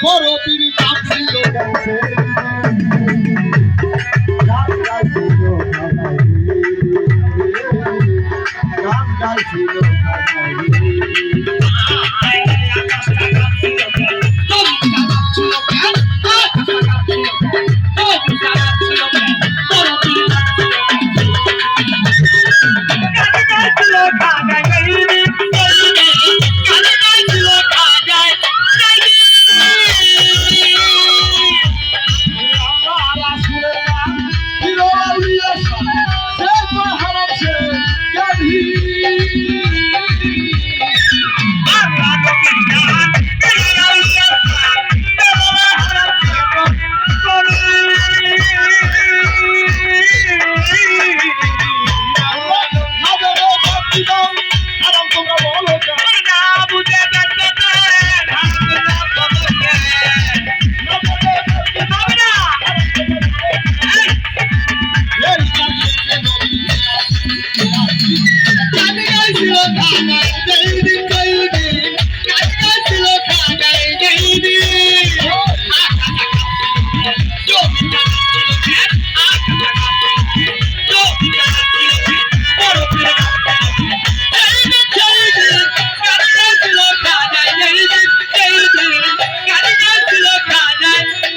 বড় পীর কাঁপছিল গাছে গান গাইছিল গান গাইছিল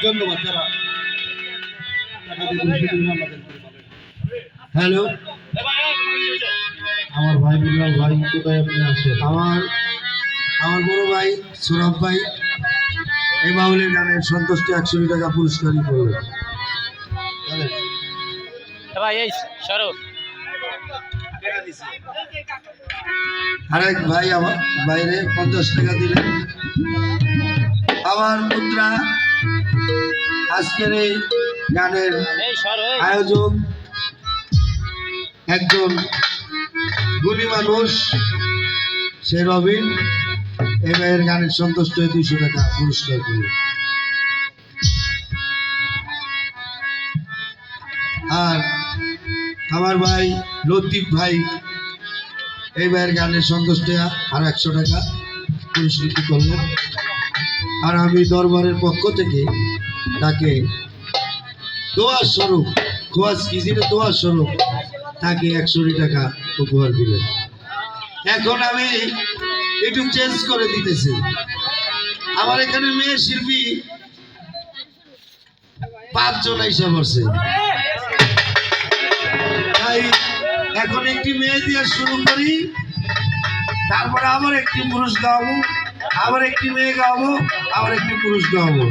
ধন্যবাদ যারা হ্যালো আমার ভাই বিলাল ভাই কোথায় আপনি আছেন আমার বড় ভাই সৌরভ ভাই এই বাউলের গানের সন্তুষ্ট 100 টাকা পুরস্কারই করলেন ভাই এই সরো আরেক ভাই আমার বাইরে 50 টাকা দিলেন আমার পুত্রা আজকের এই গানের আয়োজক একজন গুণী মানুষ সে রবিন এই ভাইয়ের গানের সন্তুষ্ট 200 টাকা পুরস্কার দিল আর আমার ভাই লতিফ ভাই এই ভাইয়ের গানের সন্তুষ্ট আর 100 টাকা পুরস্কৃত করলেন আর আমি দরবারের পক্ষ থেকে তাকে দোয়ার স্বরূপ, খোয়াজ কিজিনে দোয়ার স্বরূপ তাকে 100 টাকা উপহার দিলেন। এখন আমি একটু চেঞ্জ করে দিতেছি। আমার এখানে মেয়ে শিল্পী 5 জন এসে পড়ছে, তাই এখন একটি মেয়ে দিয়ে শুরু করি, তারপরে আবার একটি পুরুষ গাওয়াবো, আবার একটি মেয়ে গাওয়াবো, আবার একটি পুরুষ গাওয়াবো।